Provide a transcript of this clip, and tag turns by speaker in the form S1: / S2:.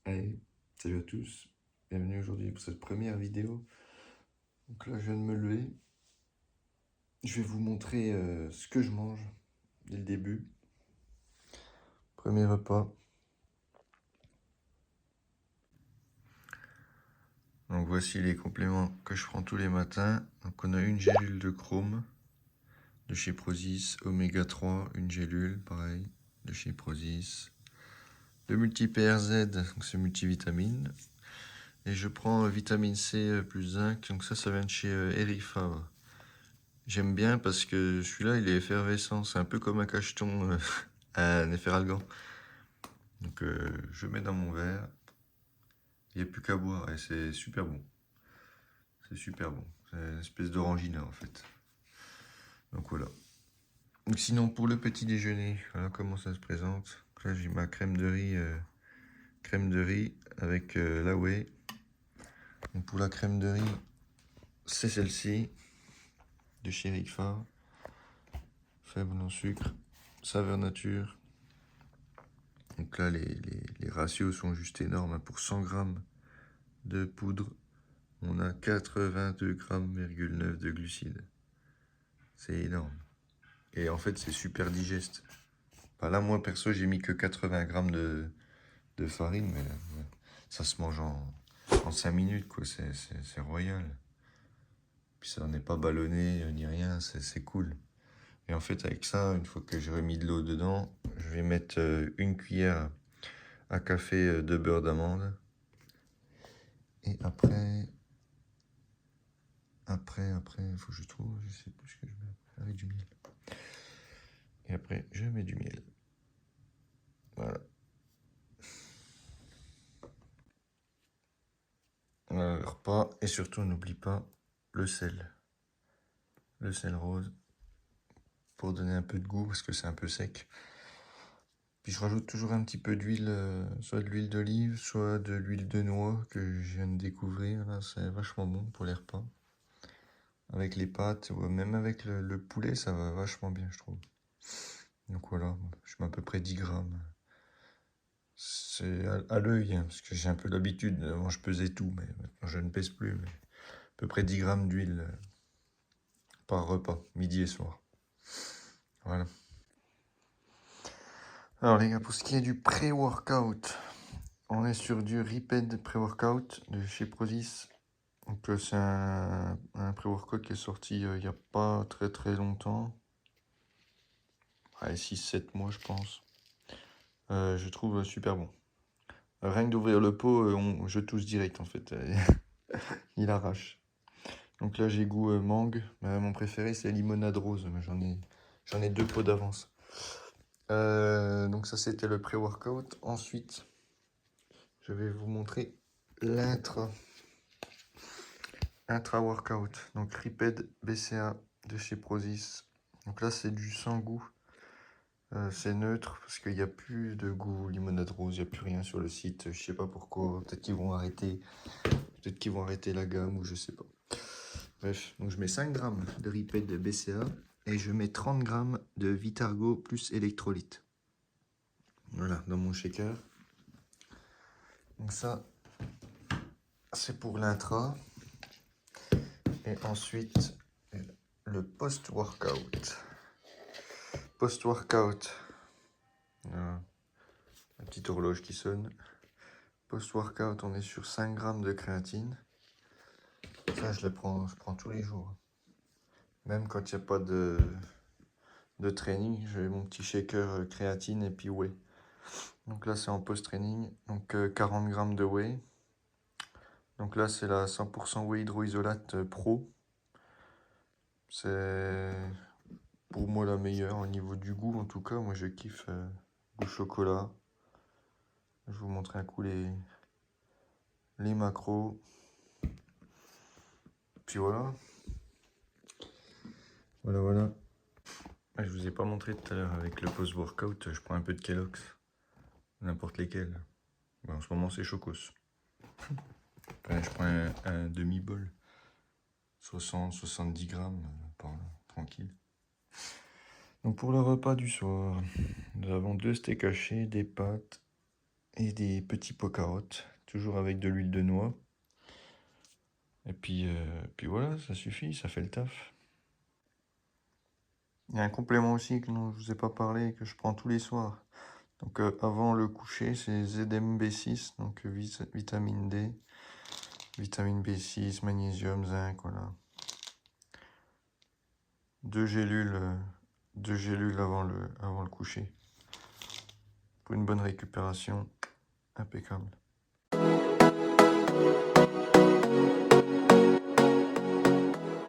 S1: Allez, salut à tous, bienvenue aujourd'hui pour cette première vidéo. Donc là je viens de me lever, je vais vous montrer ce que je mange dès le début. Premier repas. Donc voici les compléments que je prends tous les matins. Donc on a une gélule de chrome de chez Prozis, Oméga 3, une gélule pareil de chez Prozis. Le multi-PRZ, donc c'est multivitamine. Et je prends vitamine C plus zinc, donc ça vient de chez Eric Favre. J'aime bien parce que celui-là il est effervescent, c'est un peu comme un cacheton à Néféralgan. Donc je mets dans mon verre, il n'y a plus qu'à boire et c'est super bon. C'est super bon, c'est une espèce d'orangina en fait. Donc voilà. Donc sinon pour le petit déjeuner, voilà comment ça se présente. Donc là j'ai ma crème de riz avec la whey. Donc pour la crème de riz, c'est celle-ci de chez Eric Favre. Faible en sucre, saveur nature. Donc là les ratios sont juste énormes. Pour 100 grammes de poudre, on a 82,9 grammes de glucides. C'est énorme. Et en fait, c'est super digeste. Enfin, là, moi, perso, j'ai mis que 80 grammes de farine, mais ça se mange en 5 minutes, quoi. C'est royal. Puis ça n'est pas ballonné ni rien, c'est cool. Et en fait, avec ça, une fois que j'ai remis de l'eau dedans, je vais mettre une cuillère à café de beurre d'amande. Et après, il faut que je trouve, je sais plus ce que je mets. Avec du miel. Et après, je mets du miel. Voilà. Voilà le repas. Et surtout, on n'oublie pas le sel. Le sel rose. Pour donner un peu de goût, parce que c'est un peu sec. Puis je rajoute toujours un petit peu d'huile, soit de l'huile d'olive, soit de l'huile de noix que je viens de découvrir. Là, c'est vachement bon pour les repas. Avec les pâtes, ou même avec le poulet, ça va vachement bien, je trouve. Donc voilà, je mets à peu près 10 grammes. C'est à l'œil, hein, parce que j'ai un peu l'habitude. Avant, je pesais tout, mais maintenant, je ne pèse plus. Mais à peu près 10 grammes d'huile par repas, midi et soir. Voilà. Alors les gars, pour ce qui est du pré-workout, on est sur du Riped pré-workout de chez Prozis. Donc c'est un pré-workout qui est sorti il n'y a pas très longtemps. Ouais, 6-7 mois je pense. Je trouve super bon. Rien que d'ouvrir le pot, je tousse direct en fait. Il arrache. Donc là j'ai goût mangue. Mon préféré c'est limonade rose, mais j'en ai 2 pots d'avance. Donc ça c'était le pré-workout. Ensuite, je vais vous montrer intra-workout. Donc Riped BCA de chez Prozis. Donc là c'est du sans goût. C'est neutre parce qu'il n'y a plus de goût limonade rose, il n'y a plus rien sur le site. Je sais pas pourquoi. Peut-être qu'ils vont arrêter. Peut-être qu'ils vont arrêter la gamme ou je sais pas. Bref, donc je mets 5 grammes de Riped BCA et je mets 30 grammes de Vitargo plus électrolyte. Voilà, dans mon shaker. Donc ça, c'est pour l'intra. Et ensuite, le post-workout. Post-workout. Voilà. La petite horloge qui sonne. Post-workout, on est sur 5 grammes de créatine. Ça, je prends tous les jours. Même quand il n'y a pas de training, j'ai mon petit shaker créatine et puis whey. Donc là, c'est en post-training. Donc 40 grammes de whey. Donc là, c'est la 100% whey hydroisolate pro. C'est pour moi la meilleure au niveau du goût. En tout cas, moi, je kiffe goût chocolat. Je vais vous montrer un coup les macros. Puis voilà. Voilà. Je vous ai pas montré tout à l'heure avec le post-workout, je prends un peu de Kellogg's. N'importe lesquels. En ce moment, c'est Chocos. Enfin, je prends un demi-bol. 60-70 grammes par là, tranquille. Donc pour le repas du soir, nous avons 2 steaks hachés, des pâtes et des petits pots carottes, toujours avec de l'huile de noix. Et puis voilà, ça suffit, ça fait le taf. Il y a un complément aussi dont je vous ai pas parlé, que je prends tous les soirs. Donc avant le coucher, c'est ZMB6, donc vitamine D, vitamine B6, magnésium, zinc, voilà. 2 gélules, 2 gélules avant le coucher. Pour une bonne récupération, impeccable.